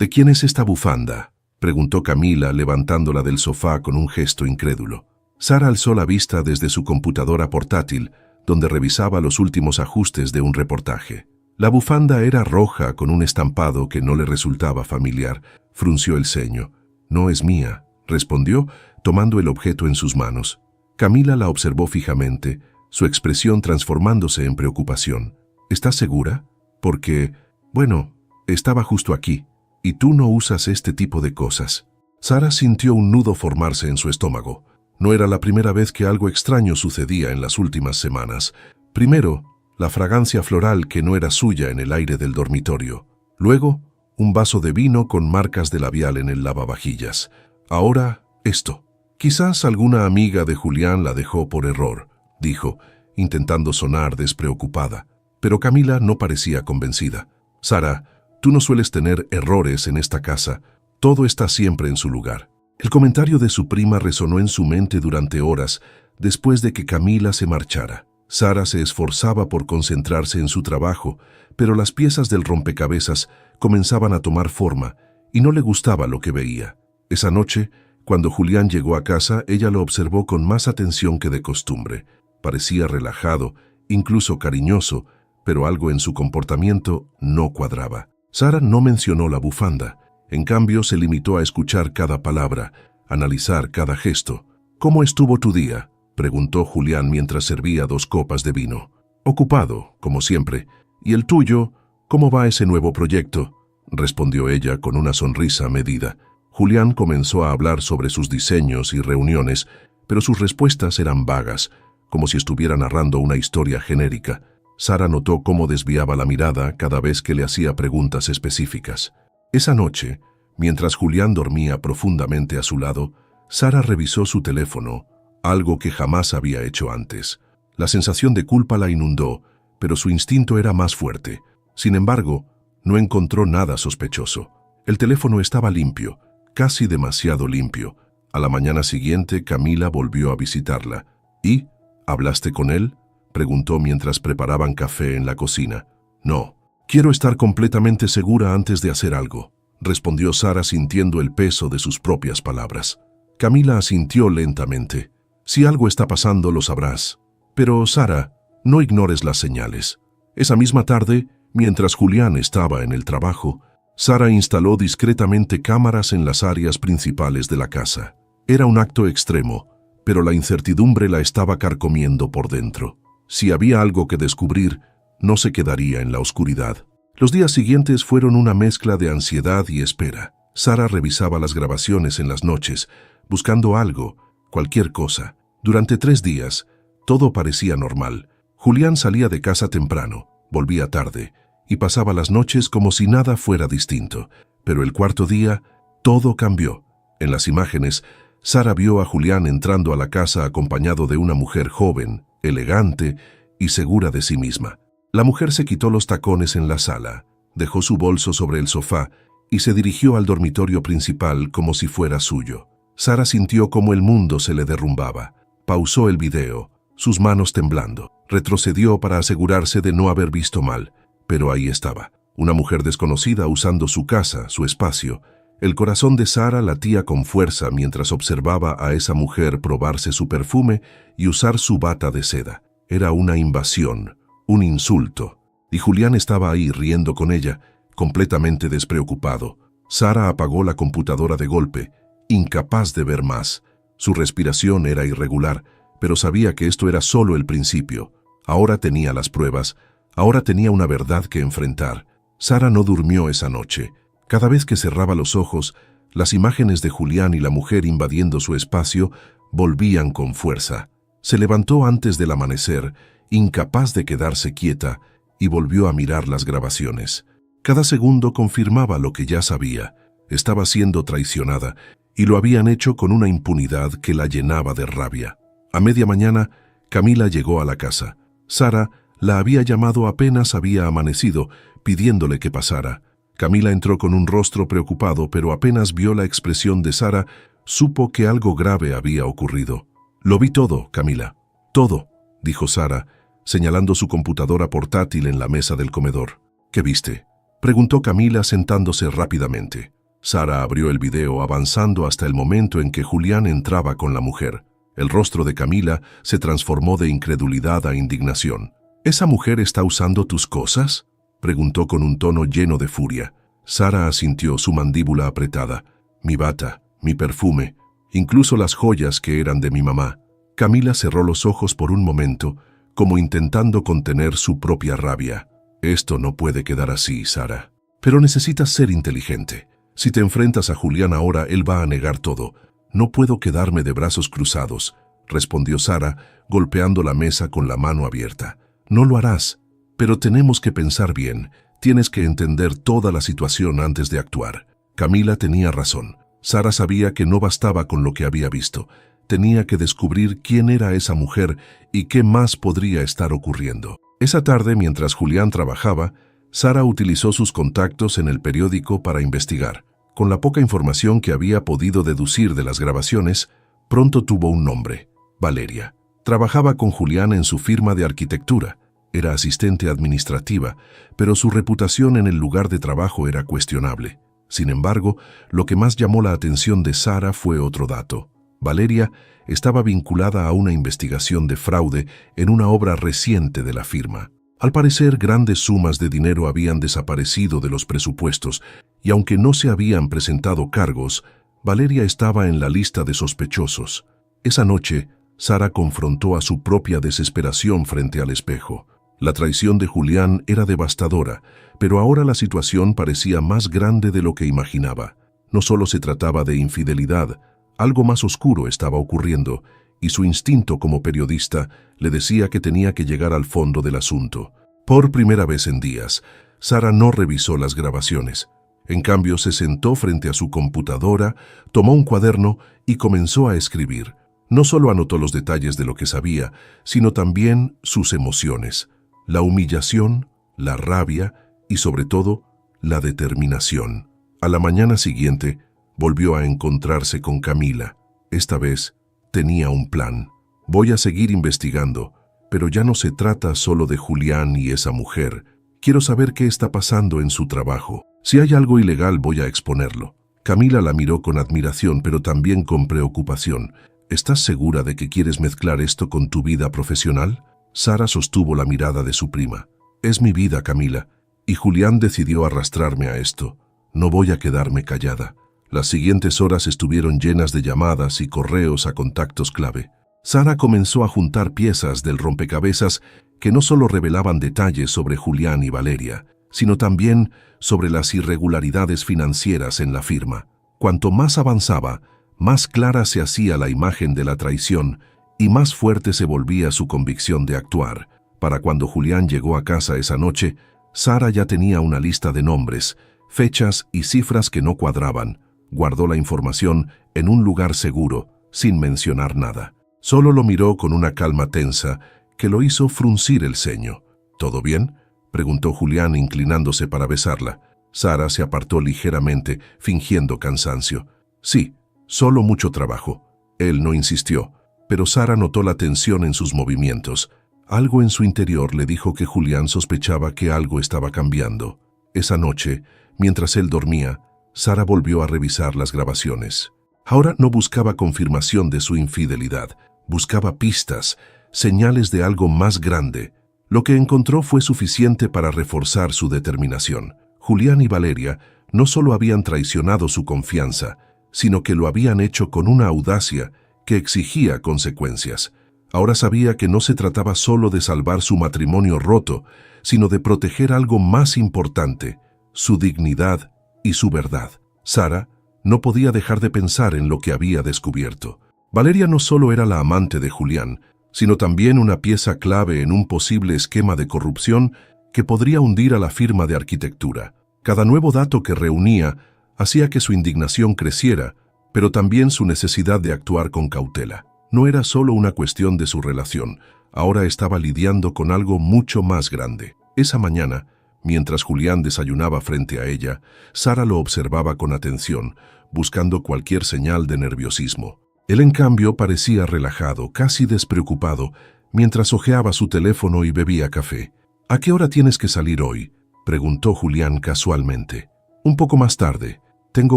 ¿De quién es esta bufanda?, preguntó Camila, levantándola del sofá con un gesto incrédulo. Sara alzó la vista desde su computadora portátil, donde revisaba los últimos ajustes de un reportaje. La bufanda era roja con un estampado que no le resultaba familiar. Frunció el ceño. «No es mía», respondió, tomando el objeto en sus manos. Camila la observó fijamente, su expresión transformándose en preocupación. «¿Estás segura? Porque, bueno, estaba justo aquí, y tú no usas este tipo de cosas». Sara sintió un nudo formarse en su estómago. No era la primera vez que algo extraño sucedía en las últimas semanas. Primero, la fragancia floral que no era suya en el aire del dormitorio. Luego, un vaso de vino con marcas de labial en el lavavajillas. Ahora, esto. «Quizás alguna amiga de Julián la dejó por error», dijo, intentando sonar despreocupada. Pero Camila no parecía convencida. «Sara, tú no sueles tener errores en esta casa. Todo está siempre en su lugar». El comentario de su prima resonó en su mente durante horas después de que Camila se marchara. Sara se esforzaba por concentrarse en su trabajo, pero las piezas del rompecabezas comenzaban a tomar forma y no le gustaba lo que veía. Esa noche, cuando Julián llegó a casa, ella lo observó con más atención que de costumbre. Parecía relajado, incluso cariñoso, pero algo en su comportamiento no cuadraba. Sara no mencionó la bufanda. En cambio, se limitó a escuchar cada palabra, analizar cada gesto. «¿Cómo estuvo tu día?», preguntó Julián mientras servía 2 copas de vino. «Ocupado, como siempre. ¿Y el tuyo? ¿Cómo va ese nuevo proyecto?», respondió ella con una sonrisa medida. Julián comenzó a hablar sobre sus diseños y reuniones, pero sus respuestas eran vagas, como si estuviera narrando una historia genérica. Sara notó cómo desviaba la mirada cada vez que le hacía preguntas específicas. Esa noche, mientras Julián dormía profundamente a su lado, Sara revisó su teléfono, algo que jamás había hecho antes. La sensación de culpa la inundó, pero su instinto era más fuerte. Sin embargo, no encontró nada sospechoso. El teléfono estaba limpio, casi demasiado limpio. A la mañana siguiente, Camila volvió a visitarla. «¿Y? ¿Hablaste con él?», preguntó mientras preparaban café en la cocina. «No. Quiero estar completamente segura antes de hacer algo», respondió Sara sintiendo el peso de sus propias palabras. Camila asintió lentamente. «Si algo está pasando, lo sabrás. Pero, Sara, no ignores las señales». Esa misma tarde, mientras Julián estaba en el trabajo, Sara instaló discretamente cámaras en las áreas principales de la casa. Era un acto extremo, pero la incertidumbre la estaba carcomiendo por dentro. Si había algo que descubrir, no se quedaría en la oscuridad. Los días siguientes fueron una mezcla de ansiedad y espera. Sara revisaba las grabaciones en las noches, buscando algo, cualquier cosa. Durante 3 días, todo parecía normal. Julián salía de casa temprano, volvía tarde, y pasaba las noches como si nada fuera distinto. Pero el 4.º día, todo cambió. En las imágenes, Sara vio a Julián entrando a la casa acompañado de una mujer joven, elegante y segura de sí misma. La mujer se quitó los tacones en la sala, dejó su bolso sobre el sofá y se dirigió al dormitorio principal como si fuera suyo. Sara sintió como el mundo se le derrumbaba. Pausó el video, sus manos temblando. Retrocedió para asegurarse de no haber visto mal, pero ahí estaba, una mujer desconocida usando su casa, su espacio. El corazón de Sara latía con fuerza mientras observaba a esa mujer probarse su perfume y usar su bata de seda. Era una invasión, un insulto, y Julián estaba ahí riendo con ella, completamente despreocupado. Sara apagó la computadora de golpe, incapaz de ver más. Su respiración era irregular, pero sabía que esto era solo el principio. Ahora tenía las pruebas, ahora tenía una verdad que enfrentar. Sara no durmió esa noche. Cada vez que cerraba los ojos, las imágenes de Julián y la mujer invadiendo su espacio volvían con fuerza. Se levantó antes del amanecer, incapaz de quedarse quieta, y volvió a mirar las grabaciones. Cada segundo confirmaba lo que ya sabía. Estaba siendo traicionada, y lo habían hecho con una impunidad que la llenaba de rabia. A media mañana, Camila llegó a la casa. Sara la había llamado apenas había amanecido, pidiéndole que pasara. Camila entró con un rostro preocupado, pero apenas vio la expresión de Sara, supo que algo grave había ocurrido. «Lo vi todo, Camila. Todo», dijo Sara, señalando su computadora portátil en la mesa del comedor. «¿Qué viste?», Preguntó Camila sentándose rápidamente. Sara abrió el video avanzando hasta el momento en que Julián entraba con la mujer. El rostro de Camila se transformó de incredulidad a indignación. ¿Esa mujer está usando tus cosas?, preguntó con un tono lleno de furia. Sara asintió, su mandíbula apretada. Mi bata, mi perfume, incluso las joyas que eran de mi mamá. Camila cerró los ojos por un momento, como intentando contener su propia rabia. Esto no puede quedar así, Sara. Pero necesitas ser inteligente. Si te enfrentas a Julián ahora, él va a negar todo. No puedo quedarme de brazos cruzados, respondió Sara, golpeando la mesa con la mano abierta. No lo harás, pero tenemos que pensar bien. Tienes que entender toda la situación antes de actuar. Camila tenía razón. Sara sabía que no bastaba con lo que había visto. Tenía que descubrir quién era esa mujer y qué más podría estar ocurriendo. Esa tarde, mientras Julián trabajaba, Sara utilizó sus contactos en el periódico para investigar. Con la poca información que había podido deducir de las grabaciones, pronto tuvo un nombre: Valeria. Trabajaba con Julián en su firma de arquitectura. Era asistente administrativa, pero su reputación en el lugar de trabajo era cuestionable. Sin embargo, lo que más llamó la atención de Sara fue otro dato. Valeria estaba vinculada a una investigación de fraude en una obra reciente de la firma. Al parecer, grandes sumas de dinero habían desaparecido de los presupuestos, y aunque no se habían presentado cargos, Valeria estaba en la lista de sospechosos. Esa noche, Sara confrontó a su propia desesperación frente al espejo. La traición de Julián era devastadora, pero ahora la situación parecía más grande de lo que imaginaba. No solo se trataba de infidelidad, algo más oscuro estaba ocurriendo, y su instinto como periodista le decía que tenía que llegar al fondo del asunto. Por primera vez en días, Sara no revisó las grabaciones. En cambio, se sentó frente a su computadora, tomó un cuaderno y comenzó a escribir. No solo anotó los detalles de lo que sabía, sino también sus emociones: la humillación, la rabia y, sobre todo, la determinación. A la mañana siguiente, volvió a encontrarse con Camila. Esta vez, tenía un plan. Voy a seguir investigando, pero ya no se trata solo de Julián y esa mujer. Quiero saber qué está pasando en su trabajo. Si hay algo ilegal, voy a exponerlo. Camila la miró con admiración, pero también con preocupación. ¿Estás segura de que quieres mezclar esto con tu vida profesional? Sara sostuvo la mirada de su prima. Es mi vida, Camila, y Julián decidió arrastrarme a esto. No voy a quedarme callada. Las siguientes horas estuvieron llenas de llamadas y correos a contactos clave. Sara comenzó a juntar piezas del rompecabezas que no solo revelaban detalles sobre Julián y Valeria, sino también sobre las irregularidades financieras en la firma. Cuanto más avanzaba, más clara se hacía la imagen de la traición y más fuerte se volvía su convicción de actuar. Para cuando Julián llegó a casa esa noche, Sara ya tenía una lista de nombres, fechas y cifras que no cuadraban. Guardó la información en un lugar seguro, sin mencionar nada. Solo lo miró con una calma tensa que lo hizo fruncir el ceño. ¿Todo bien?, preguntó Julián, inclinándose para besarla. Sara se apartó ligeramente, fingiendo cansancio. Sí, solo mucho trabajo. Él no insistió, pero Sara notó la tensión en sus movimientos. Algo en su interior le dijo que Julián sospechaba que algo estaba cambiando. Esa noche, mientras él dormía, Sara volvió a revisar las grabaciones. Ahora no buscaba confirmación de su infidelidad, buscaba pistas, señales de algo más grande. Lo que encontró fue suficiente para reforzar su determinación. Julián y Valeria no solo habían traicionado su confianza, sino que lo habían hecho con una audacia que exigía consecuencias. Ahora sabía que no se trataba solo de salvar su matrimonio roto, sino de proteger algo más importante: su dignidad y su verdad. Sara no podía dejar de pensar en lo que había descubierto. Valeria no solo era la amante de Julián, sino también una pieza clave en un posible esquema de corrupción que podría hundir a la firma de arquitectura. Cada nuevo dato que reunía hacía que su indignación creciera, pero también su necesidad de actuar con cautela. No era solo una cuestión de su relación, ahora estaba lidiando con algo mucho más grande. Esa mañana, mientras Julián desayunaba frente a ella, Sara lo observaba con atención, buscando cualquier señal de nerviosismo. Él, en cambio, parecía relajado, casi despreocupado, mientras hojeaba su teléfono y bebía café. ¿A qué hora tienes que salir hoy?, preguntó Julián casualmente. Un poco más tarde. Tengo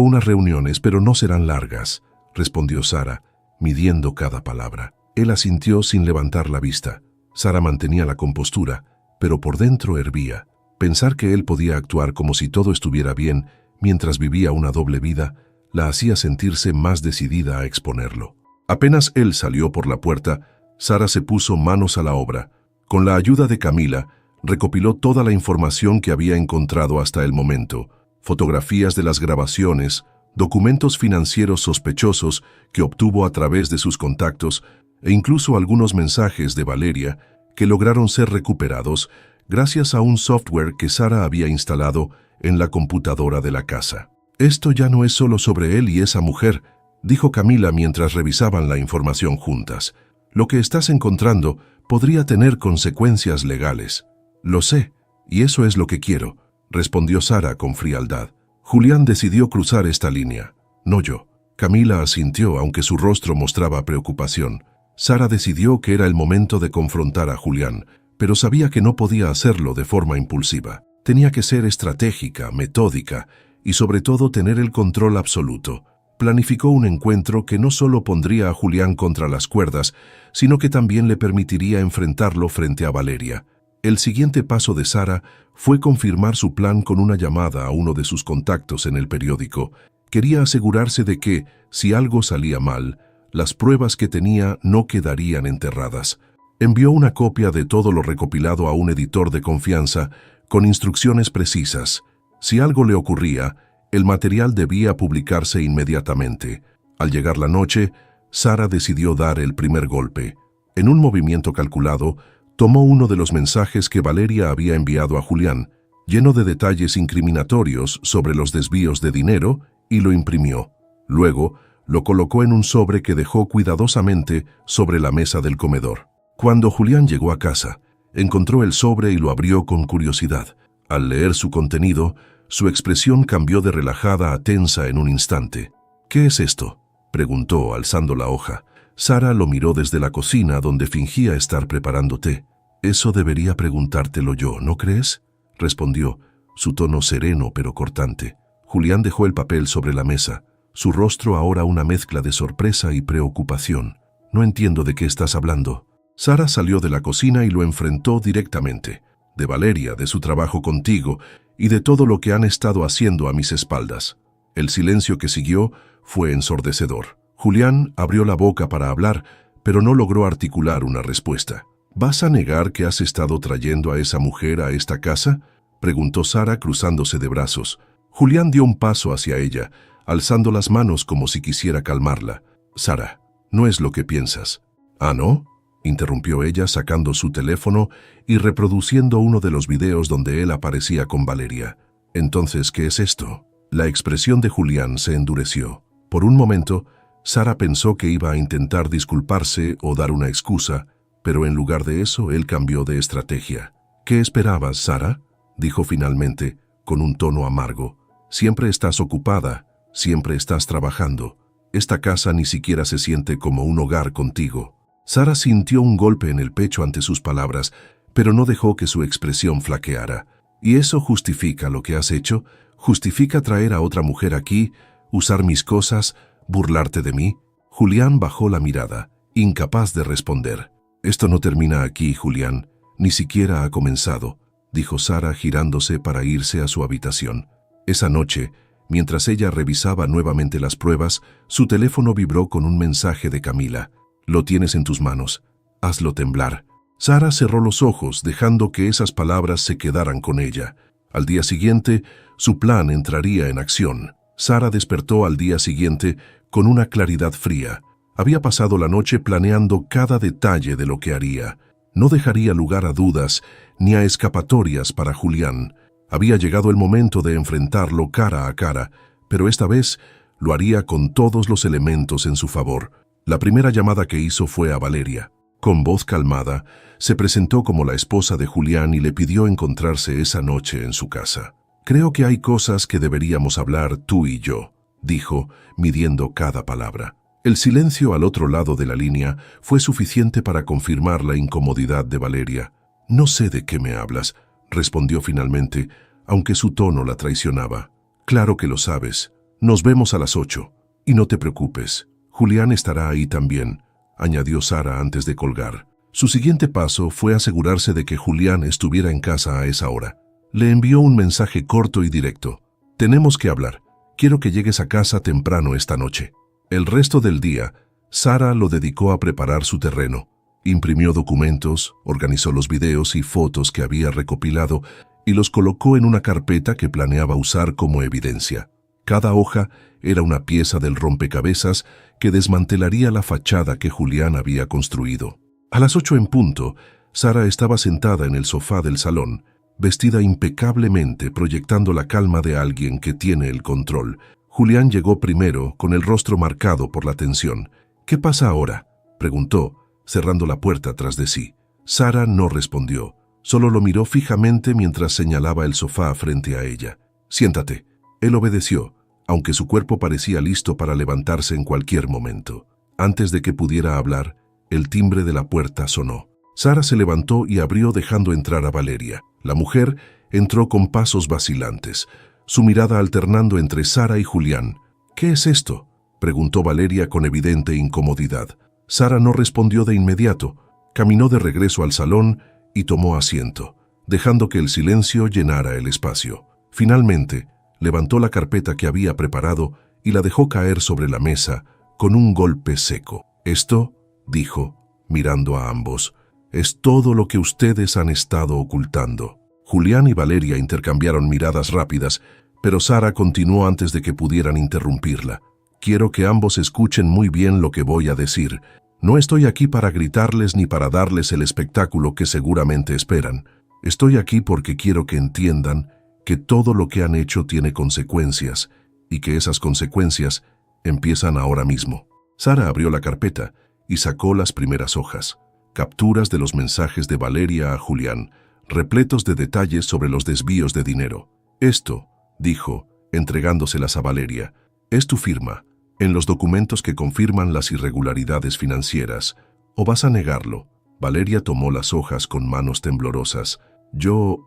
unas reuniones, pero no serán largas, respondió Sara, midiendo cada palabra. Él asintió sin levantar la vista. Sara mantenía la compostura, pero por dentro hervía. Pensar que él podía actuar como si todo estuviera bien mientras vivía una doble vida la hacía sentirse más decidida a exponerlo. Apenas él salió por la puerta, Sara se puso manos a la obra. Con la ayuda de Camila, recopiló toda la información que había encontrado hasta el momento, fotografías de las grabaciones, documentos financieros sospechosos que obtuvo a través de sus contactos e incluso algunos mensajes de Valeria que lograron ser recuperados gracias a un software que Sara había instalado en la computadora de la casa. Esto ya no es solo sobre él y esa mujer, dijo Camila mientras revisaban la información juntas. Lo que estás encontrando podría tener consecuencias legales. Lo sé, y eso es lo que quiero, respondió Sara con frialdad. Julián decidió cruzar esta línea, no yo. Camila asintió aunque su rostro mostraba preocupación. Sara decidió que era el momento de confrontar a Julián, pero sabía que no podía hacerlo de forma impulsiva. Tenía que ser estratégica, metódica y sobre todo tener el control absoluto. Planificó un encuentro que no solo pondría a Julián contra las cuerdas, sino que también le permitiría enfrentarlo frente a Valeria. El siguiente paso de Sara fue confirmar su plan con una llamada a uno de sus contactos en el periódico. Quería asegurarse de que, si algo salía mal, las pruebas que tenía no quedarían enterradas. Envió una copia de todo lo recopilado a un editor de confianza con instrucciones precisas. Si algo le ocurría, el material debía publicarse inmediatamente. Al llegar la noche, Sara decidió dar el primer golpe. En un movimiento calculado, tomó uno de los mensajes que Valeria había enviado a Julián, lleno de detalles incriminatorios sobre los desvíos de dinero, y lo imprimió. Luego, lo colocó en un sobre que dejó cuidadosamente sobre la mesa del comedor. Cuando Julián llegó a casa, encontró el sobre y lo abrió con curiosidad. Al leer su contenido, su expresión cambió de relajada a tensa en un instante. «¿Qué es esto?», preguntó alzando la hoja. Sara lo miró desde la cocina donde fingía estar preparando té. «Eso debería preguntártelo yo, ¿no crees?», respondió, su tono sereno pero cortante. Julián dejó el papel sobre la mesa, su rostro ahora una mezcla de sorpresa y preocupación. «No entiendo de qué estás hablando». Sara salió de la cocina y lo enfrentó directamente. «De Valeria, de su trabajo contigo y de todo lo que han estado haciendo a mis espaldas». El silencio que siguió fue ensordecedor. Julián abrió la boca para hablar, pero no logró articular una respuesta. «¿Vas a negar que has estado trayendo a esa mujer a esta casa?», preguntó Sara cruzándose de brazos. Julián dio un paso hacia ella, alzando las manos como si quisiera calmarla. «Sara, no es lo que piensas». «¿Ah, no?», interrumpió ella sacando su teléfono y reproduciendo uno de los videos donde él aparecía con Valeria. «Entonces, ¿qué es esto?». La expresión de Julián se endureció. Por un momento, Sara pensó que iba a intentar disculparse o dar una excusa, pero en lugar de eso, él cambió de estrategia. «¿Qué esperabas, Sara?», dijo finalmente, con un tono amargo. «Siempre estás ocupada, siempre estás trabajando. Esta casa ni siquiera se siente como un hogar contigo». Sara sintió un golpe en el pecho ante sus palabras, pero no dejó que su expresión flaqueara. «¿Y eso justifica lo que has hecho? ¿Justifica traer a otra mujer aquí, usar mis cosas, burlarte de mí?» Julián bajó la mirada, incapaz de responder. «Esto no termina aquí, Julián. Ni siquiera ha comenzado», dijo Sara girándose para irse a su habitación. Esa noche, mientras ella revisaba nuevamente las pruebas, su teléfono vibró con un mensaje de Camila. «Lo tienes en tus manos. Hazlo temblar». Sara cerró los ojos, dejando que esas palabras se quedaran con ella. Al día siguiente, su plan entraría en acción. Sara despertó al día siguiente con una claridad fría. Había pasado la noche planeando cada detalle de lo que haría. No dejaría lugar a dudas ni a escapatorias para Julián. Había llegado el momento de enfrentarlo cara a cara, pero esta vez lo haría con todos los elementos en su favor. La primera llamada que hizo fue a Valeria. Con voz calmada, se presentó como la esposa de Julián y le pidió encontrarse esa noche en su casa. «Creo que hay cosas que deberíamos hablar tú y yo», dijo, midiendo cada palabra. El silencio al otro lado de la línea fue suficiente para confirmar la incomodidad de Valeria. «No sé de qué me hablas», respondió finalmente, aunque su tono la traicionaba. Claro que lo sabes. Nos vemos a las 8. Y no te preocupes, Julián estará ahí también, añadió Sara antes de colgar. Su siguiente paso fue asegurarse de que Julián estuviera en casa a esa hora. Le envió un mensaje corto y directo. Tenemos que hablar. Quiero que llegues a casa temprano esta noche. El resto del día, Sara lo dedicó a preparar su terreno. Imprimió documentos, organizó los videos y fotos que había recopilado y los colocó en una carpeta que planeaba usar como evidencia. Cada hoja era una pieza del rompecabezas que desmantelaría la fachada que Julián había construido. A las 8 en punto, Sara estaba sentada en el sofá del salón, vestida impecablemente, proyectando la calma de alguien que tiene el control. Julián llegó primero, con el rostro marcado por la tensión. «¿Qué pasa ahora?», preguntó, cerrando la puerta tras de sí. Sara no respondió, solo lo miró fijamente mientras señalaba el sofá frente a ella. «Siéntate». Él obedeció, aunque su cuerpo parecía listo para levantarse en cualquier momento. Antes de que pudiera hablar, el timbre de la puerta sonó. Sara se levantó y abrió dejando entrar a Valeria. La mujer entró con pasos vacilantes, su mirada alternando entre Sara y Julián. «¿Qué es esto?», preguntó Valeria con evidente incomodidad. Sara no respondió de inmediato. Caminó de regreso al salón y tomó asiento, dejando que el silencio llenara el espacio. Finalmente, levantó la carpeta que había preparado y la dejó caer sobre la mesa con un golpe seco. «Esto», dijo, mirando a ambos, «es todo lo que ustedes han estado ocultando». Julián y Valeria intercambiaron miradas rápidas, pero Sara continuó antes de que pudieran interrumpirla. «Quiero que ambos escuchen muy bien lo que voy a decir. No estoy aquí para gritarles ni para darles el espectáculo que seguramente esperan. Estoy aquí porque quiero que entiendan que todo lo que han hecho tiene consecuencias y que esas consecuencias empiezan ahora mismo». Sara abrió la carpeta y sacó las primeras hojas, capturas de los mensajes de Valeria a Julián, repletos de detalles sobre los desvíos de dinero. «Esto», dijo, entregándoselas a Valeria, «es tu firma en los documentos que confirman las irregularidades financieras. ¿O vas a negarlo?». Valeria tomó las hojas con manos temblorosas. Yo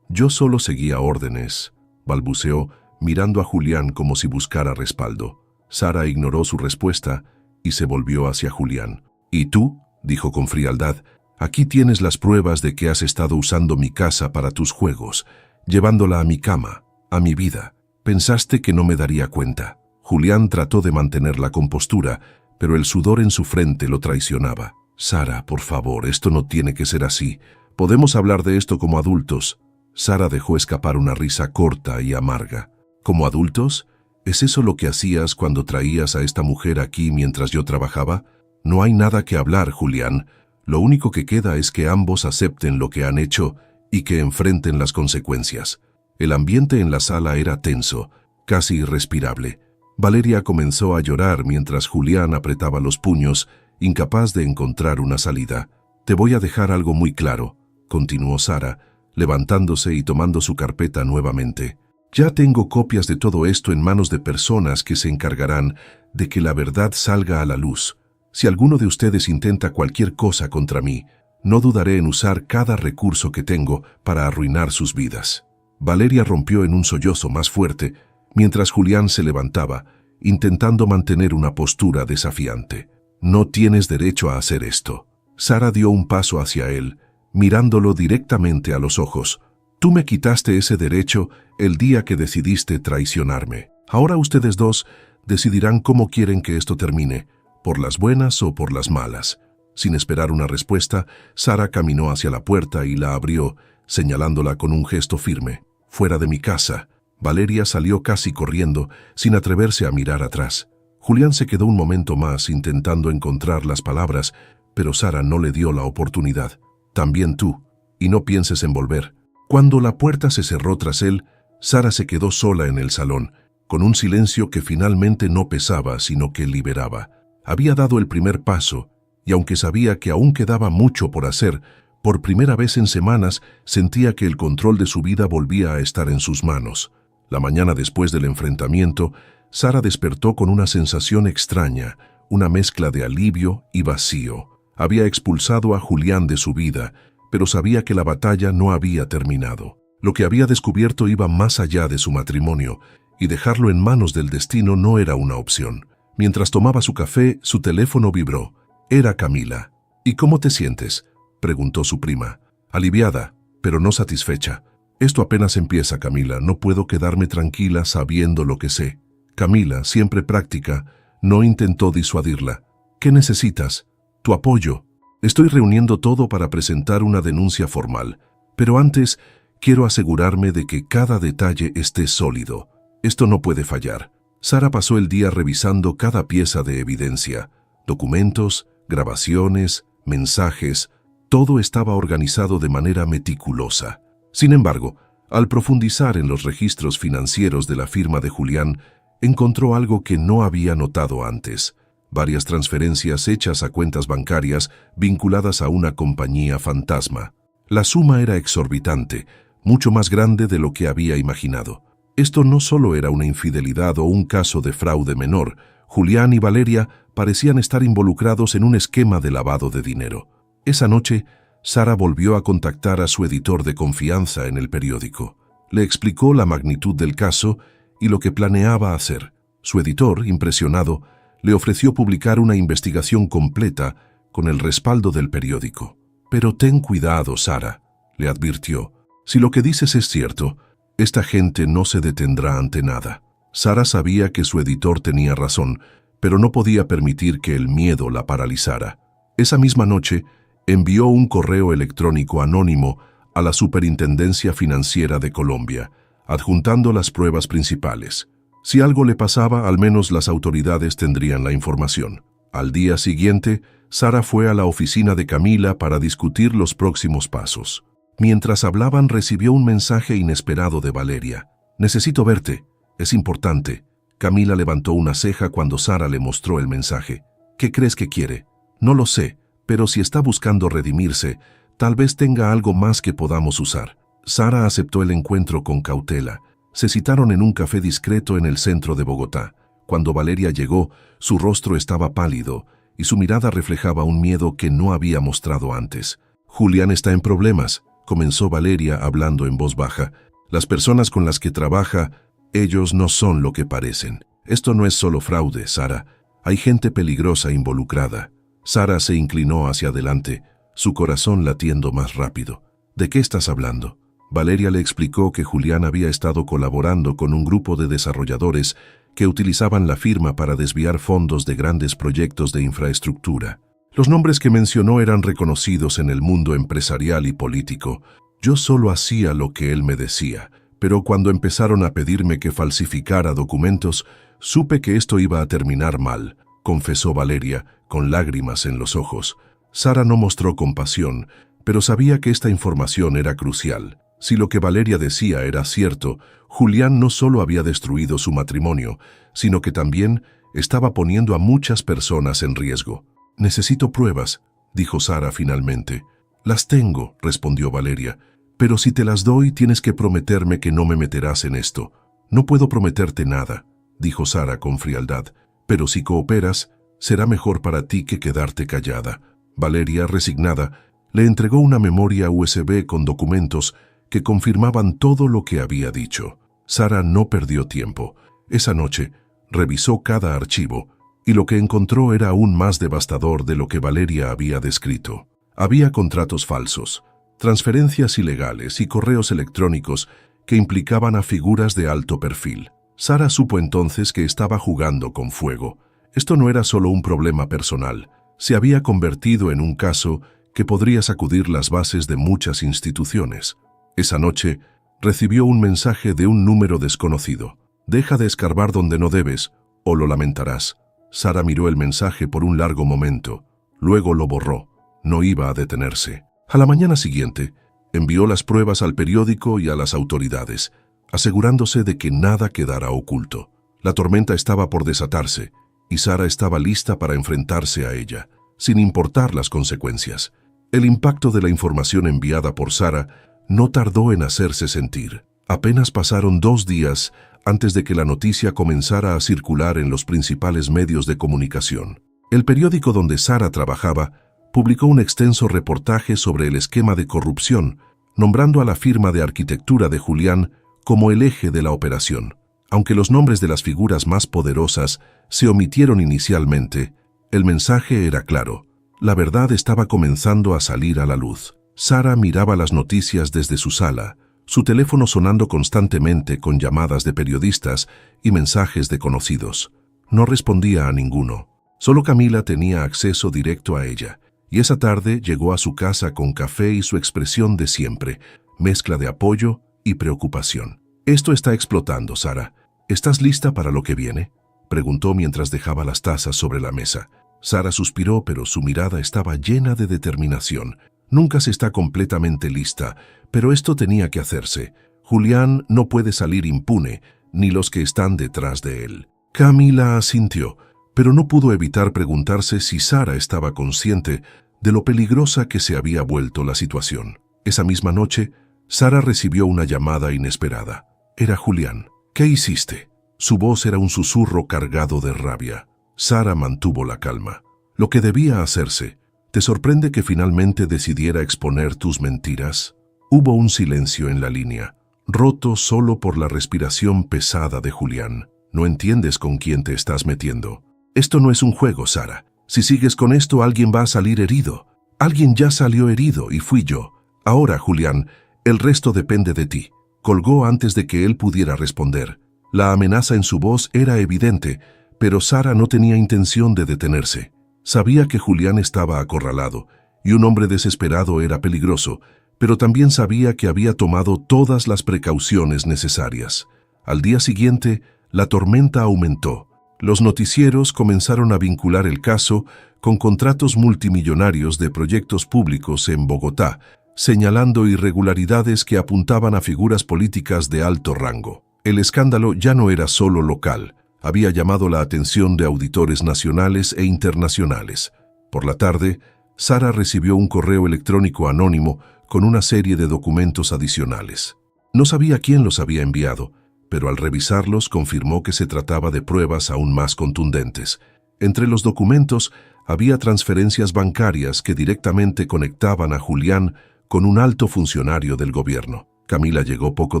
solo seguía órdenes», balbuceó, mirando a Julián como si buscara respaldo. Sara ignoró su respuesta y se volvió hacia Julián. «¿Y tú?», dijo con frialdad. «Aquí tienes las pruebas de que has estado usando mi casa para tus juegos, llevándola a mi cama, a mi vida. Pensaste que no me daría cuenta». Julián trató de mantener la compostura, pero el sudor en su frente lo traicionaba. «Sara, por favor, esto no tiene que ser así. Podemos hablar de esto como adultos». Sara dejó escapar una risa corta y amarga. «¿Como adultos? ¿Es eso lo que hacías cuando traías a esta mujer aquí mientras yo trabajaba? No hay nada que hablar, Julián. Lo único que queda es que ambos acepten lo que han hecho y que enfrenten las consecuencias». El ambiente en la sala era tenso, casi irrespirable. Valeria comenzó a llorar mientras Julián apretaba los puños, incapaz de encontrar una salida. «Te voy a dejar algo muy claro», continuó Sara, levantándose y tomando su carpeta nuevamente. «Ya tengo copias de todo esto en manos de personas que se encargarán de que la verdad salga a la luz. Si alguno de ustedes intenta cualquier cosa contra mí, no dudaré en usar cada recurso que tengo para arruinar sus vidas». Valeria rompió en un sollozo más fuerte, mientras Julián se levantaba, intentando mantener una postura desafiante. «No tienes derecho a hacer esto». Sara dio un paso hacia él, mirándolo directamente a los ojos. «Tú me quitaste ese derecho el día que decidiste traicionarme. Ahora ustedes dos decidirán cómo quieren que esto termine, por las buenas o por las malas». Sin esperar una respuesta, Sara caminó hacia la puerta y la abrió, señalándola con un gesto firme. «Fuera de mi casa». Valeria salió casi corriendo, sin atreverse a mirar atrás. Julián se quedó un momento más intentando encontrar las palabras, pero Sara no le dio la oportunidad. «También tú, y no pienses en volver». Cuando la puerta se cerró tras él, Sara se quedó sola en el salón, con un silencio que finalmente no pesaba, sino que liberaba. Había dado el primer paso, y aunque sabía que aún quedaba mucho por hacer, por primera vez en semanas sentía que el control de su vida volvía a estar en sus manos. La mañana después del enfrentamiento, Sara despertó con una sensación extraña, una mezcla de alivio y vacío. Había expulsado a Julián de su vida, pero sabía que la batalla no había terminado. Lo que había descubierto iba más allá de su matrimonio, y dejarlo en manos del destino no era una opción. Mientras tomaba su café, su teléfono vibró. Era Camila. «¿Y cómo te sientes?», preguntó su prima. «Aliviada, pero no satisfecha. Esto apenas empieza, Camila. No puedo quedarme tranquila sabiendo lo que sé». Camila, siempre práctica, no intentó disuadirla. «¿Qué necesitas?». «Tu apoyo. Estoy reuniendo todo para presentar una denuncia formal. Pero antes, quiero asegurarme de que cada detalle esté sólido. Esto no puede fallar». Sara pasó el día revisando cada pieza de evidencia. Documentos, grabaciones, mensajes, todo estaba organizado de manera meticulosa. Sin embargo, al profundizar en los registros financieros de la firma de Julián, encontró algo que no había notado antes: varias transferencias hechas a cuentas bancarias vinculadas a una compañía fantasma. La suma era exorbitante, mucho más grande de lo que había imaginado. Esto no solo era una infidelidad o un caso de fraude menor. Julián y Valeria parecían estar involucrados en un esquema de lavado de dinero. Esa noche, Sara volvió a contactar a su editor de confianza en el periódico. Le explicó la magnitud del caso y lo que planeaba hacer. Su editor, impresionado, le ofreció publicar una investigación completa con el respaldo del periódico. «Pero ten cuidado, Sara», le advirtió. «Si lo que dices es cierto, esta gente no se detendrá ante nada». Sara sabía que su editor tenía razón, pero no podía permitir que el miedo la paralizara. Esa misma noche, envió un correo electrónico anónimo a la Superintendencia Financiera de Colombia, adjuntando las pruebas principales. Si algo le pasaba, al menos las autoridades tendrían la información. Al día siguiente, Sara fue a la oficina de Camila para discutir los próximos pasos. Mientras hablaban, recibió un mensaje inesperado de Valeria. «Necesito verte. Es importante». Camila levantó una ceja cuando Sara le mostró el mensaje. «¿Qué crees que quiere?». «No lo sé, pero si está buscando redimirse, tal vez tenga algo más que podamos usar». Sara aceptó el encuentro con cautela. Se citaron en un café discreto en el centro de Bogotá. Cuando Valeria llegó, su rostro estaba pálido y su mirada reflejaba un miedo que no había mostrado antes. «Julián está en problemas», comenzó Valeria hablando en voz baja. «Las personas con las que trabaja, ellos no son lo que parecen. Esto no es solo fraude, Sara. Hay gente peligrosa involucrada». Sara se inclinó hacia adelante, su corazón latiendo más rápido. «¿De qué estás hablando?». Valeria le explicó que Julián había estado colaborando con un grupo de desarrolladores que utilizaban la firma para desviar fondos de grandes proyectos de infraestructura. Los nombres que mencionó eran reconocidos en el mundo empresarial y político. Yo solo hacía lo que él me decía, pero cuando empezaron a pedirme que falsificara documentos, supe que esto iba a terminar mal, confesó Valeria, con lágrimas en los ojos. Sara no mostró compasión, pero sabía que esta información era crucial. Si lo que Valeria decía era cierto, Julián no solo había destruido su matrimonio, sino que también estaba poniendo a muchas personas en riesgo. «Necesito pruebas», dijo Sara finalmente. «Las tengo», respondió Valeria, «pero si te las doy tienes que prometerme que no me meterás en esto». «No puedo prometerte nada», dijo Sara con frialdad, «pero si cooperas, será mejor para ti que quedarte callada». Valeria, resignada, le entregó una memoria USB con documentos que confirmaban todo lo que había dicho. Sara no perdió tiempo. Esa noche, revisó cada archivo, y lo que encontró era aún más devastador de lo que Valeria había descrito. Había contratos falsos, transferencias ilegales y correos electrónicos que implicaban a figuras de alto perfil. Sara supo entonces que estaba jugando con fuego. Esto no era solo un problema personal, se había convertido en un caso que podría sacudir las bases de muchas instituciones. Esa noche, recibió un mensaje de un número desconocido. «Deja de escarbar donde no debes, o lo lamentarás». Sara miró el mensaje por un largo momento. Luego lo borró. No iba a detenerse. A la mañana siguiente, envió las pruebas al periódico y a las autoridades, asegurándose de que nada quedara oculto. La tormenta estaba por desatarse, y Sara estaba lista para enfrentarse a ella, sin importar las consecuencias. El impacto de la información enviada por Sara no tardó en hacerse sentir. Apenas pasaron 2 días antes de que la noticia comenzara a circular en los principales medios de comunicación. El periódico donde Sara trabajaba publicó un extenso reportaje sobre el esquema de corrupción, nombrando a la firma de arquitectura de Julián como el eje de la operación. Aunque los nombres de las figuras más poderosas se omitieron inicialmente, el mensaje era claro. La verdad estaba comenzando a salir a la luz. Sara miraba las noticias desde su sala, su teléfono sonando constantemente con llamadas de periodistas y mensajes de conocidos. No respondía a ninguno. Solo Camila tenía acceso directo a ella, y esa tarde llegó a su casa con café y su expresión de siempre, mezcla de apoyo y preocupación. «Esto está explotando, Sara. ¿Estás lista para lo que viene?», preguntó mientras dejaba las tazas sobre la mesa. Sara suspiró, pero su mirada estaba llena de determinación. Nunca se está completamente lista, pero esto tenía que hacerse. Julián no puede salir impune, ni los que están detrás de él. Camila asintió, pero no pudo evitar preguntarse si Sara estaba consciente de lo peligrosa que se había vuelto la situación. Esa misma noche, Sara recibió una llamada inesperada. Era Julián. «¿Qué hiciste?». Su voz era un susurro cargado de rabia. Sara mantuvo la calma. «Lo que debía hacerse. ¿Te sorprende que finalmente decidiera exponer tus mentiras?». Hubo un silencio en la línea, roto solo por la respiración pesada de Julián. «No entiendes con quién te estás metiendo. Esto no es un juego, Sara. Si sigues con esto, alguien va a salir herido. Alguien ya salió herido y fui yo. Ahora, Julián, el resto depende de ti». Colgó antes de que él pudiera responder. La amenaza en su voz era evidente, pero Sara no tenía intención de detenerse. Sabía que Julián estaba acorralado, y un hombre desesperado era peligroso, pero también sabía que había tomado todas las precauciones necesarias. Al día siguiente, la tormenta aumentó. Los noticieros comenzaron a vincular el caso con contratos multimillonarios de proyectos públicos en Bogotá, señalando irregularidades que apuntaban a figuras políticas de alto rango. El escándalo ya no era solo local, había llamado la atención de auditores nacionales e internacionales. Por la tarde, Sara recibió un correo electrónico anónimo con una serie de documentos adicionales. No sabía quién los había enviado, pero al revisarlos confirmó que se trataba de pruebas aún más contundentes. Entre los documentos había transferencias bancarias que directamente conectaban a Julián con un alto funcionario del gobierno. Camila llegó poco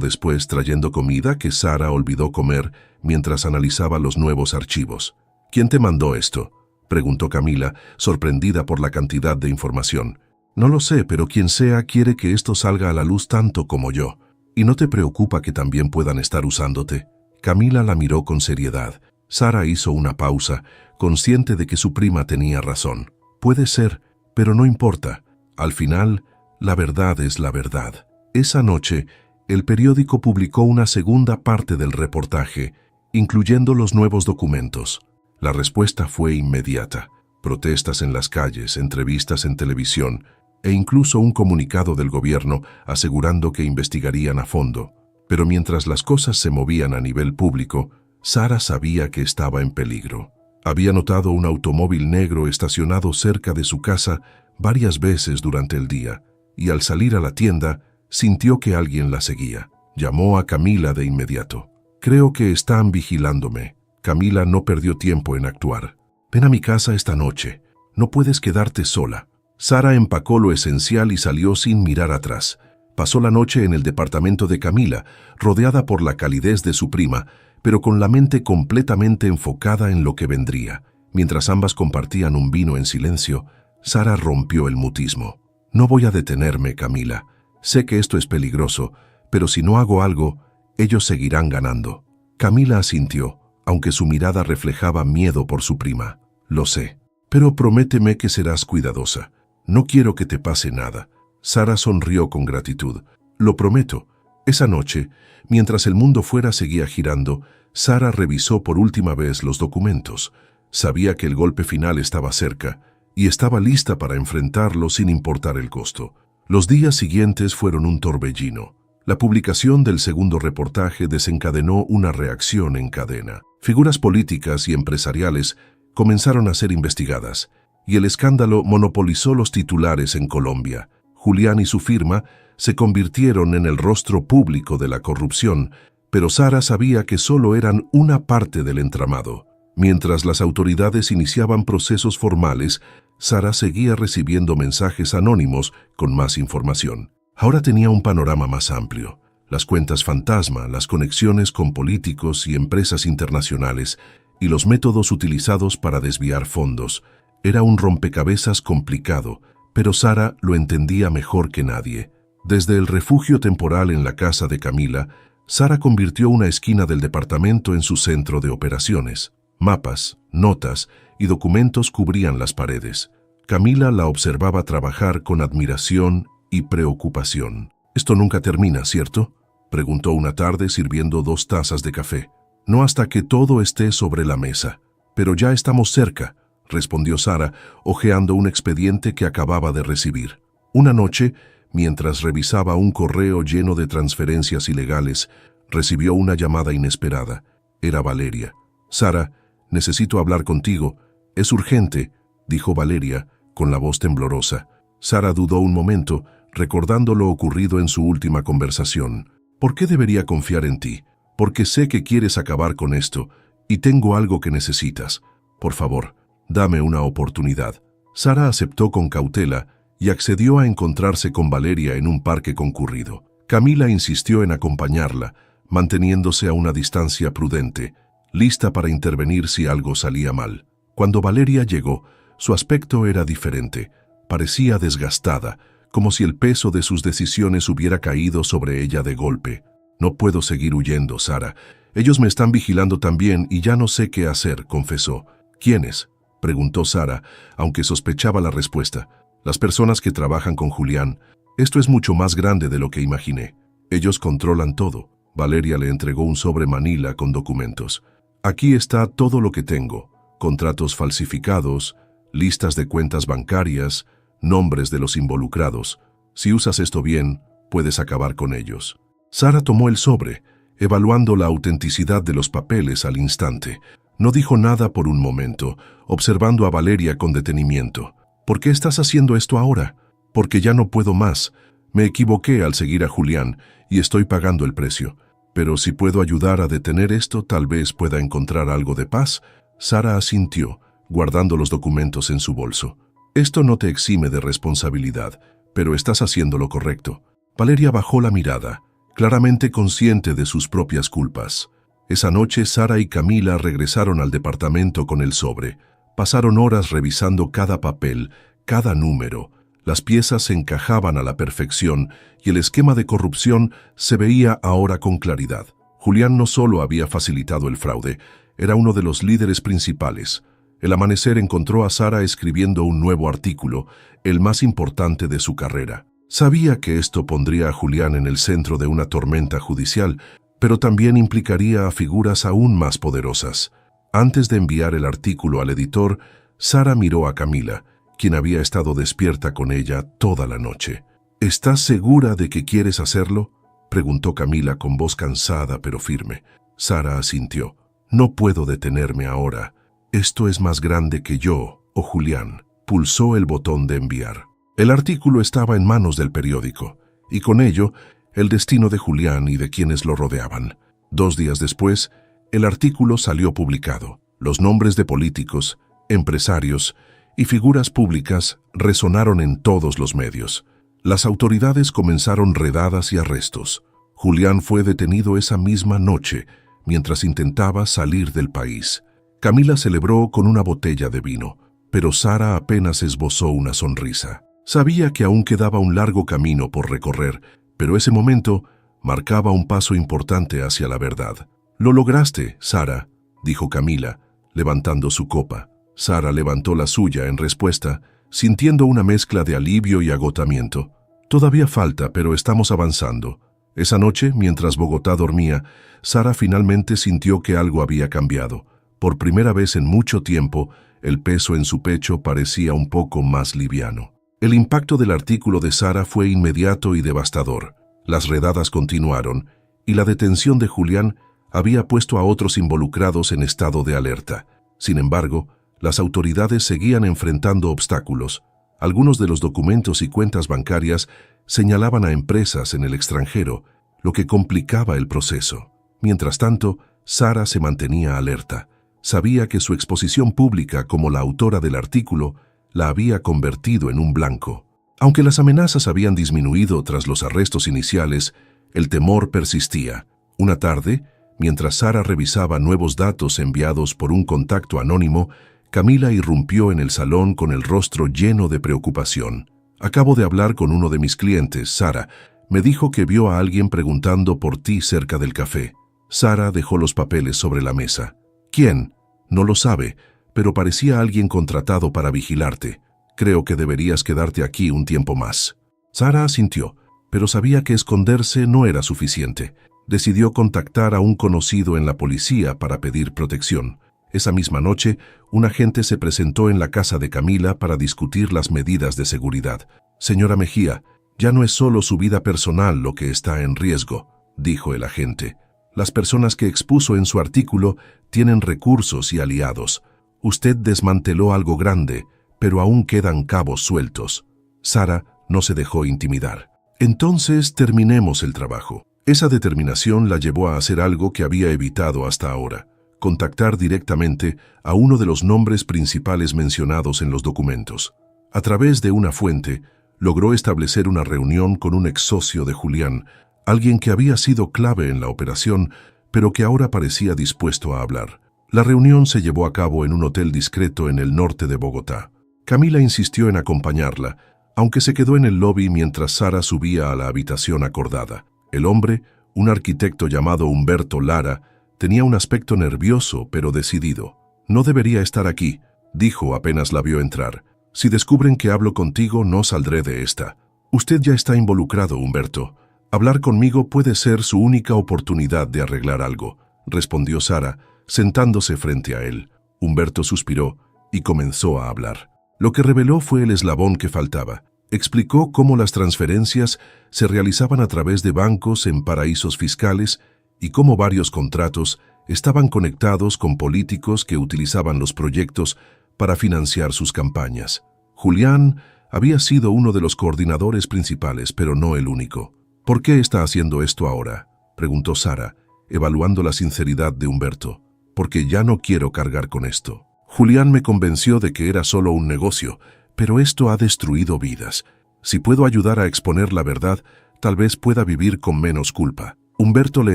después trayendo comida que Sara olvidó comer mientras analizaba los nuevos archivos. «¿Quién te mandó esto?», preguntó Camila, sorprendida por la cantidad de información. «No lo sé, pero quien sea quiere que esto salga a la luz tanto como yo. ¿Y no te preocupa que también puedan estar usándote?». Camila la miró con seriedad. Sara hizo una pausa, consciente de que su prima tenía razón. «Puede ser, pero no importa. Al final, la verdad es la verdad». Esa noche, el periódico publicó una segunda parte del reportaje, incluyendo los nuevos documentos. La respuesta fue inmediata. Protestas en las calles, entrevistas en televisión e incluso un comunicado del gobierno asegurando que investigarían a fondo. Pero mientras las cosas se movían a nivel público, Sara sabía que estaba en peligro. Había notado un automóvil negro estacionado cerca de su casa varias veces durante el día, y al salir a la tienda, sintió que alguien la seguía. Llamó a Camila de inmediato. «Creo que están vigilándome». Camila no perdió tiempo en actuar. «Ven a mi casa esta noche. No puedes quedarte sola». Sara empacó lo esencial y salió sin mirar atrás. Pasó la noche en el departamento de Camila, rodeada por la calidez de su prima, pero con la mente completamente enfocada en lo que vendría. Mientras ambas compartían un vino en silencio, Sara rompió el mutismo. «No voy a detenerme, Camila. Sé que esto es peligroso, pero si no hago algo, ellos seguirán ganando». Camila asintió, aunque su mirada reflejaba miedo por su prima. «Lo sé, pero prométeme que serás cuidadosa. No quiero que te pase nada». Sara sonrió con gratitud. «Lo prometo». Esa noche, mientras el mundo fuera seguía girando, Sara revisó por última vez los documentos. Sabía que el golpe final estaba cerca y estaba lista para enfrentarlo sin importar el costo. Los días siguientes fueron un torbellino. La publicación del segundo reportaje desencadenó una reacción en cadena. Figuras políticas y empresariales comenzaron a ser investigadas, y el escándalo monopolizó los titulares en Colombia. Julián y su firma se convirtieron en el rostro público de la corrupción, pero Sara sabía que solo eran una parte del entramado. Mientras las autoridades iniciaban procesos formales, Sara seguía recibiendo mensajes anónimos con más información. Ahora tenía un panorama más amplio. Las cuentas fantasma, las conexiones con políticos y empresas internacionales y los métodos utilizados para desviar fondos. Era un rompecabezas complicado, pero Sara lo entendía mejor que nadie. Desde el refugio temporal en la casa de Camila, Sara convirtió una esquina del departamento en su centro de operaciones. Mapas, notas y documentos cubrían las paredes. Camila la observaba trabajar con admiración y preocupación. «Esto nunca termina, ¿cierto?», preguntó una tarde sirviendo 2 tazas de café. «No hasta que todo esté sobre la mesa. Pero ya estamos cerca», respondió Sara, hojeando un expediente que acababa de recibir. Una noche, mientras revisaba un correo lleno de transferencias ilegales, recibió una llamada inesperada. Era Valeria. «Sara, necesito hablar contigo. Es urgente», dijo Valeria, con la voz temblorosa. Sara dudó un momento, recordando lo ocurrido en su última conversación. «¿Por qué debería confiar en ti? Porque sé que quieres acabar con esto, y tengo algo que necesitas. Por favor, dame una oportunidad». Sara aceptó con cautela y accedió a encontrarse con Valeria en un parque concurrido. Camila insistió en acompañarla, manteniéndose a una distancia prudente, lista para intervenir si algo salía mal. Cuando Valeria llegó, su aspecto era diferente. Parecía desgastada, como si el peso de sus decisiones hubiera caído sobre ella de golpe. «No puedo seguir huyendo, Sara. Ellos me están vigilando también y ya no sé qué hacer», confesó. «¿Quiénes?», preguntó Sara, aunque sospechaba la respuesta. «Las personas que trabajan con Julián. Esto es mucho más grande de lo que imaginé. Ellos controlan todo». Valeria le entregó un sobre manila con documentos. «Aquí está todo lo que tengo. Contratos falsificados, listas de cuentas bancarias, nombres de los involucrados. Si usas esto bien, puedes acabar con ellos». Sara tomó el sobre, evaluando la autenticidad de los papeles al instante. No dijo nada por un momento, observando a Valeria con detenimiento. «¿Por qué estás haciendo esto ahora?». «Porque ya no puedo más. Me equivoqué al seguir a Julián y estoy pagando el precio. Pero si puedo ayudar a detener esto, tal vez pueda encontrar algo de paz». Sara asintió, guardando los documentos en su bolso. «Esto no te exime de responsabilidad, pero estás haciendo lo correcto». Valeria bajó la mirada, claramente consciente de sus propias culpas. Esa noche Sara y Camila regresaron al departamento con el sobre. Pasaron horas revisando cada papel, cada número. Las piezas se encajaban a la perfección y el esquema de corrupción se veía ahora con claridad. Julián no solo había facilitado el fraude, era uno de los líderes principales. El amanecer encontró a Sara escribiendo un nuevo artículo, el más importante de su carrera. Sabía que esto pondría a Julián en el centro de una tormenta judicial, pero también implicaría a figuras aún más poderosas. Antes de enviar el artículo al editor, Sara miró a Camila, quien había estado despierta con ella toda la noche. «¿Estás segura de que quieres hacerlo?», preguntó Camila con voz cansada pero firme. Sara asintió. «No puedo detenerme ahora. Esto es más grande que yo o Julián». Pulsó el botón de enviar. El artículo estaba en manos del periódico, y con ello, el destino de Julián y de quienes lo rodeaban. 2 días después, el artículo salió publicado. Los nombres de políticos, empresarios y figuras públicas resonaron en todos los medios. Las autoridades comenzaron redadas y arrestos. Julián fue detenido esa misma noche, mientras intentaba salir del país. Camila celebró con una botella de vino, pero Sara apenas esbozó una sonrisa. Sabía que aún quedaba un largo camino por recorrer, pero ese momento marcaba un paso importante hacia la verdad. «Lo lograste, Sara», dijo Camila, levantando su copa. Sara levantó la suya en respuesta, sintiendo una mezcla de alivio y agotamiento. «Todavía falta, pero estamos avanzando». Esa noche, mientras Bogotá dormía, Sara finalmente sintió que algo había cambiado. Por primera vez en mucho tiempo, el peso en su pecho parecía un poco más liviano. El impacto del artículo de Sara fue inmediato y devastador. Las redadas continuaron, y la detención de Julián había puesto a otros involucrados en estado de alerta. Sin embargo, las autoridades seguían enfrentando obstáculos. Algunos de los documentos y cuentas bancarias señalaban a empresas en el extranjero, lo que complicaba el proceso. Mientras tanto, Sara se mantenía alerta. Sabía que su exposición pública como la autora del artículo la había convertido en un blanco. Aunque las amenazas habían disminuido tras los arrestos iniciales, el temor persistía. Una tarde, mientras Sara revisaba nuevos datos enviados por un contacto anónimo, Camila irrumpió en el salón con el rostro lleno de preocupación. «Acabo de hablar con uno de mis clientes, Sara. Me dijo que vio a alguien preguntando por ti cerca del café». Sara dejó los papeles sobre la mesa. «¿Quién? No lo sabe, pero parecía alguien contratado para vigilarte. Creo que deberías quedarte aquí un tiempo más». Sara asintió, pero sabía que esconderse no era suficiente. Decidió contactar a un conocido en la policía para pedir protección. Esa misma noche, un agente se presentó en la casa de Camila para discutir las medidas de seguridad. «Señora Mejía, ya no es solo su vida personal lo que está en riesgo», dijo el agente. «Las personas que expuso en su artículo tienen recursos y aliados. Usted desmanteló algo grande, pero aún quedan cabos sueltos». Sara no se dejó intimidar. «Entonces terminemos el trabajo». Esa determinación la llevó a hacer algo que había evitado hasta ahora: contactar directamente a uno de los nombres principales mencionados en los documentos. A través de una fuente, logró establecer una reunión con un ex socio de Julián, alguien que había sido clave en la operación, pero que ahora parecía dispuesto a hablar. La reunión se llevó a cabo en un hotel discreto en el norte de Bogotá. Camila insistió en acompañarla, aunque se quedó en el lobby mientras Sara subía a la habitación acordada. El hombre, un arquitecto llamado Humberto Lara, tenía un aspecto nervioso pero decidido. «No debería estar aquí», dijo apenas la vio entrar. «Si descubren que hablo contigo, no saldré de esta». «Usted ya está involucrado, Humberto. Hablar conmigo puede ser su única oportunidad de arreglar algo», respondió Sara, sentándose frente a él. Humberto suspiró y comenzó a hablar. Lo que reveló fue el eslabón que faltaba. Explicó cómo las transferencias se realizaban a través de bancos en paraísos fiscales y cómo varios contratos estaban conectados con políticos que utilizaban los proyectos para financiar sus campañas. Julián había sido uno de los coordinadores principales, pero no el único. «¿Por qué está haciendo esto ahora?», preguntó Sara, evaluando la sinceridad de Humberto. «Porque ya no quiero cargar con esto. Julián me convenció de que era solo un negocio, pero esto ha destruido vidas. Si puedo ayudar a exponer la verdad, tal vez pueda vivir con menos culpa». Humberto le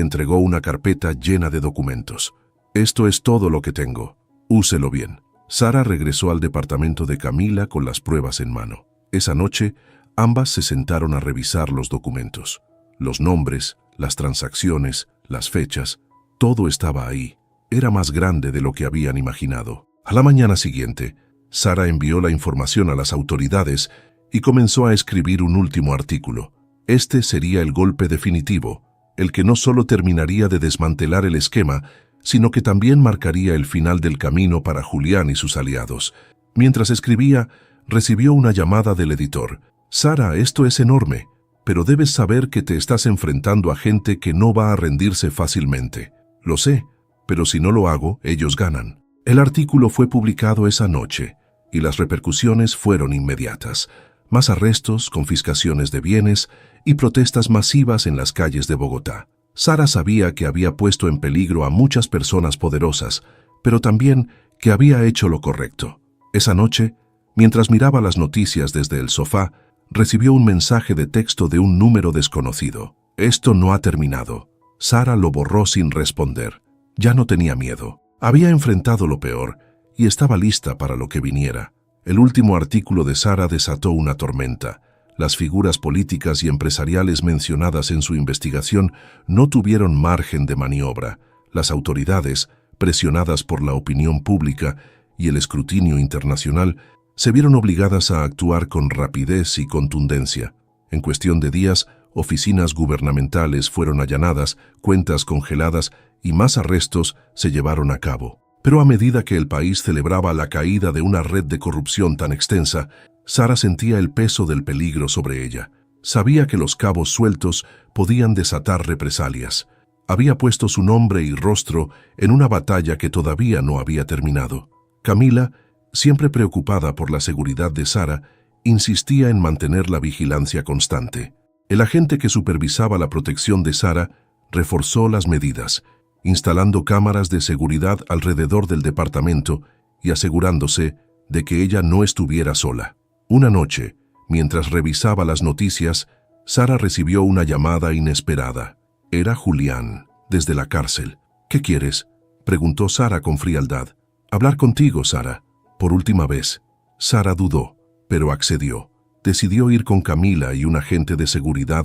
entregó una carpeta llena de documentos. «Esto es todo lo que tengo. Úselo bien». Sara regresó al departamento de Camila con las pruebas en mano. Esa noche, ambas se sentaron a revisar los documentos. Los nombres, las transacciones, las fechas, todo estaba ahí. Era más grande de lo que habían imaginado. A la mañana siguiente, Sara envió la información a las autoridades y comenzó a escribir un último artículo. Este sería el golpe definitivo, el que no solo terminaría de desmantelar el esquema, sino que también marcaría el final del camino para Julián y sus aliados. Mientras escribía, recibió una llamada del editor. «Sara, esto es enorme, pero debes saber que te estás enfrentando a gente que no va a rendirse fácilmente». «Lo sé, pero si no lo hago, ellos ganan». El artículo fue publicado esa noche, y las repercusiones fueron inmediatas. Más arrestos, confiscaciones de bienes y protestas masivas en las calles de Bogotá. Sara sabía que había puesto en peligro a muchas personas poderosas, pero también que había hecho lo correcto. Esa noche, mientras miraba las noticias desde el sofá, recibió un mensaje de texto de un número desconocido. «Esto no ha terminado». Sara lo borró sin responder. Ya no tenía miedo. Había enfrentado lo peor y estaba lista para lo que viniera. El último artículo de Sara desató una tormenta. Las figuras políticas y empresariales mencionadas en su investigación no tuvieron margen de maniobra. Las autoridades, presionadas por la opinión pública y el escrutinio internacional, se vieron obligadas a actuar con rapidez y contundencia. En cuestión de días, oficinas gubernamentales fueron allanadas, cuentas congeladas y más arrestos se llevaron a cabo. Pero a medida que el país celebraba la caída de una red de corrupción tan extensa, Sara sentía el peso del peligro sobre ella. Sabía que los cabos sueltos podían desatar represalias. Había puesto su nombre y rostro en una batalla que todavía no había terminado. Camila, siempre preocupada por la seguridad de Sara, insistía en mantener la vigilancia constante. El agente que supervisaba la protección de Sara reforzó las medidas, instalando cámaras de seguridad alrededor del departamento y asegurándose de que ella no estuviera sola. Una noche, Mientras revisaba las noticias, Sara recibió una llamada inesperada. Era Julián, desde la cárcel. «¿Qué quieres?», preguntó Sara con frialdad. «Hablar contigo, Sara. Por última vez». Sara dudó, pero accedió. Decidió ir con Camila y un agente de seguridad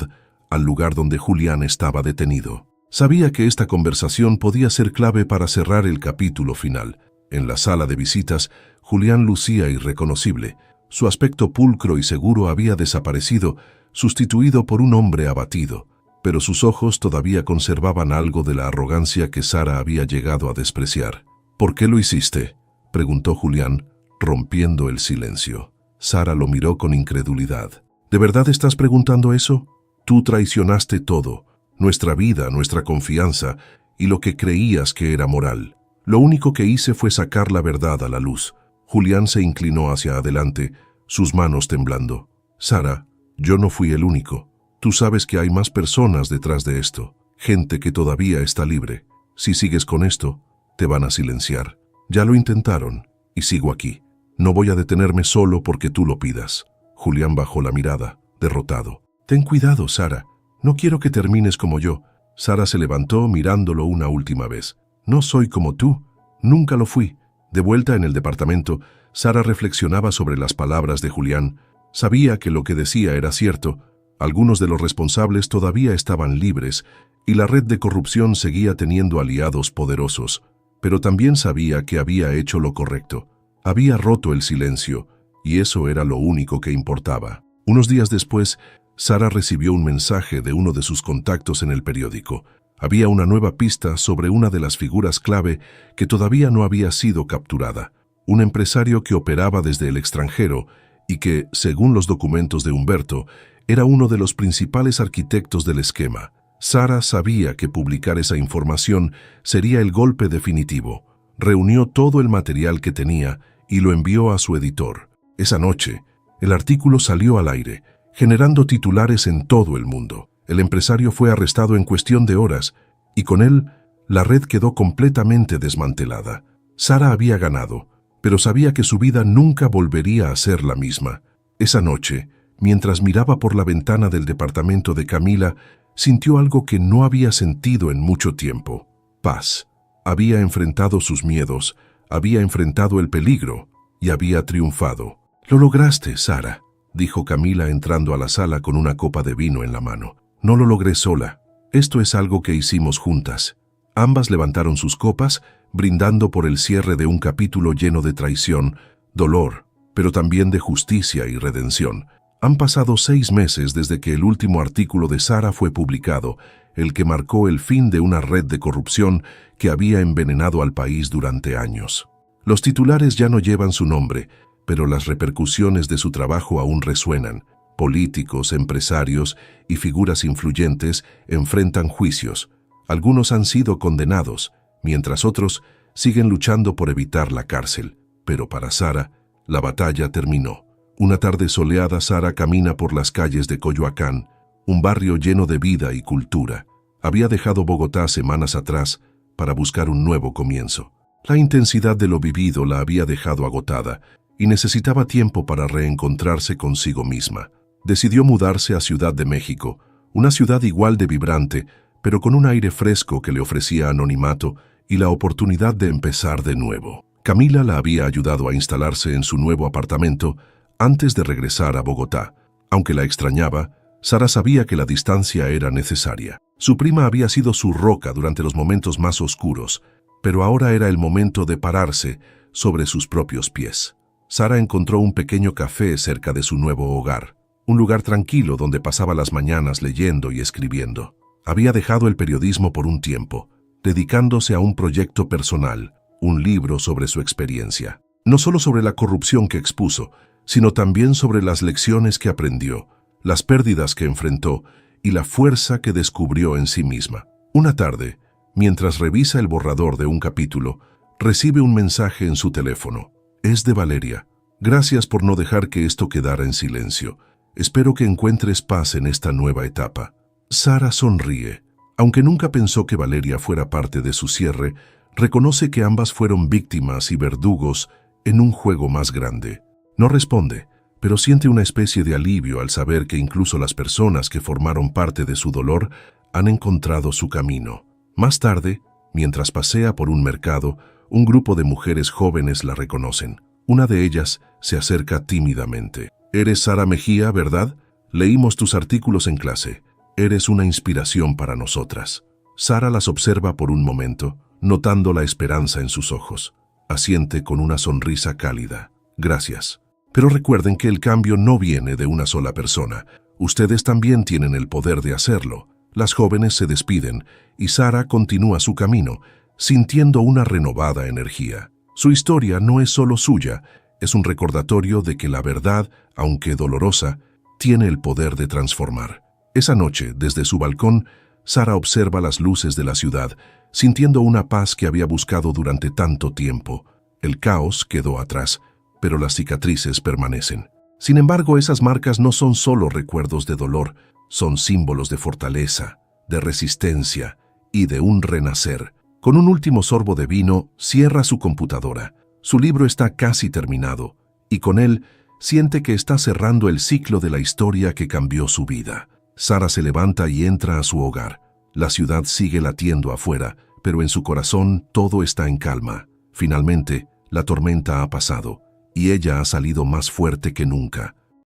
al lugar donde Julián estaba detenido. Sabía que esta conversación podía ser clave para cerrar el capítulo final. En la sala de visitas, Julián lucía irreconocible. Su aspecto pulcro y seguro había desaparecido, sustituido por un hombre abatido, pero sus ojos todavía conservaban algo de la arrogancia que Sara había llegado a despreciar. «¿Por qué lo hiciste?», preguntó Julián, rompiendo el silencio. Sara lo miró con incredulidad. «¿De verdad estás preguntando eso? Tú traicionaste todo, nuestra vida, nuestra confianza y lo que creías que era moral. Lo único que hice fue sacar la verdad a la luz». Julián se inclinó hacia adelante, sus manos temblando. «Sara, yo no fui el único. Tú sabes que hay más personas detrás de esto, gente que todavía está libre. Si sigues con esto, te van a silenciar. Ya lo intentaron, y sigo aquí. No voy a detenerme solo porque tú lo pidas». Julián bajó la mirada, derrotado. «Ten cuidado, Sara. No quiero que termines como yo». Sara se levantó mirándolo una última vez. «No soy como tú. Nunca lo fui». De vuelta en el departamento, Sara reflexionaba sobre las palabras de Julián. Sabía que lo que decía era cierto. Algunos de los responsables todavía estaban libres y la red de corrupción seguía teniendo aliados poderosos. Pero también sabía que había hecho lo correcto. Había roto el silencio, y eso era lo único que importaba. Unos días después, Sara recibió un mensaje de uno de sus contactos en el periódico. Había una nueva pista sobre una de las figuras clave que todavía no había sido capturada. Un empresario que operaba desde el extranjero y que, según los documentos de Humberto, era uno de los principales arquitectos del esquema. Sara sabía que publicar esa información sería el golpe definitivo. Reunió todo el material que tenía y lo envió a su editor. Esa noche, el artículo salió al aire, generando titulares en todo el mundo. El empresario fue arrestado en cuestión de horas, y con él, la red quedó completamente desmantelada. Sara había ganado, pero sabía que su vida nunca volvería a ser la misma. Esa noche, mientras miraba por la ventana del departamento de Camila, sintió algo que no había sentido en mucho tiempo: paz. Había enfrentado sus miedos, había enfrentado el peligro y había triunfado. «Lo lograste, Sara», dijo Camila entrando a la sala con una copa de vino en la mano. «No lo logré sola. Esto es algo que hicimos juntas». Ambas levantaron sus copas, brindando por el cierre de un capítulo lleno de traición, dolor, pero también de justicia y redención. Han pasado 6 meses desde que el último artículo de Sara fue publicado, el que marcó el fin de una red de corrupción que había envenenado al país durante años. Los titulares ya no llevan su nombre, pero las repercusiones de su trabajo aún resuenan. Políticos, empresarios y figuras influyentes enfrentan juicios. Algunos han sido condenados, mientras otros siguen luchando por evitar la cárcel. Pero para Sara, la batalla terminó. Una tarde soleada, Sara camina por las calles de Coyoacán, un barrio lleno de vida y cultura. Había dejado Bogotá semanas atrás para buscar un nuevo comienzo. La intensidad de lo vivido la había dejado agotada y necesitaba tiempo para reencontrarse consigo misma. Decidió mudarse a Ciudad de México, una ciudad igual de vibrante, pero con un aire fresco que le ofrecía anonimato y la oportunidad de empezar de nuevo. Camila la había ayudado a instalarse en su nuevo apartamento antes de regresar a Bogotá. Aunque la extrañaba, Sara sabía que la distancia era necesaria. Su prima había sido su roca durante los momentos más oscuros, pero ahora era el momento de pararse sobre sus propios pies. Sara encontró un pequeño café cerca de su nuevo hogar, un lugar tranquilo donde pasaba las mañanas leyendo y escribiendo. Había dejado el periodismo por un tiempo, dedicándose a un proyecto personal, un libro sobre su experiencia. No solo sobre la corrupción que expuso, sino también sobre las lecciones que aprendió, las pérdidas que enfrentó y la fuerza que descubrió en sí misma. Una tarde, mientras revisa el borrador de un capítulo, recibe un mensaje en su teléfono. Es de Valeria. «Gracias por no dejar que esto quedara en silencio. Espero que encuentres paz en esta nueva etapa». Sara sonríe. Aunque nunca pensó que Valeria fuera parte de su cierre, reconoce que ambas fueron víctimas y verdugos en un juego más grande. No responde, pero siente una especie de alivio al saber que incluso las personas que formaron parte de su dolor han encontrado su camino. Más tarde, mientras pasea por un mercado, un grupo de mujeres jóvenes la reconocen. Una de ellas se acerca tímidamente. «Eres Sara Mejía, ¿verdad? Leímos tus artículos en clase. Eres una inspiración para nosotras». Sara las observa por un momento, notando la esperanza en sus ojos. Asiente con una sonrisa cálida. «Gracias. Pero recuerden que el cambio no viene de una sola persona. Ustedes también tienen el poder de hacerlo». Las jóvenes se despiden y Sara continúa su camino, sintiendo una renovada energía. Su historia no es solo suya, es un recordatorio de que la verdad, aunque dolorosa, tiene el poder de transformar. Esa noche, desde su balcón, Sara observa las luces de la ciudad, sintiendo una paz que había buscado durante tanto tiempo. El caos quedó atrás, pero las cicatrices permanecen. Sin embargo, esas marcas no son solo recuerdos de dolor, son símbolos de fortaleza, de resistencia y de un renacer. Con un último sorbo de vino, cierra su computadora. Su libro está casi terminado, y con él siente que está cerrando el ciclo de la historia que cambió su vida. Sara se levanta y entra a su hogar. La ciudad sigue latiendo afuera, pero en su corazón todo está en calma. Finalmente, la tormenta ha pasado, y ella ha salido más fuerte que nunca.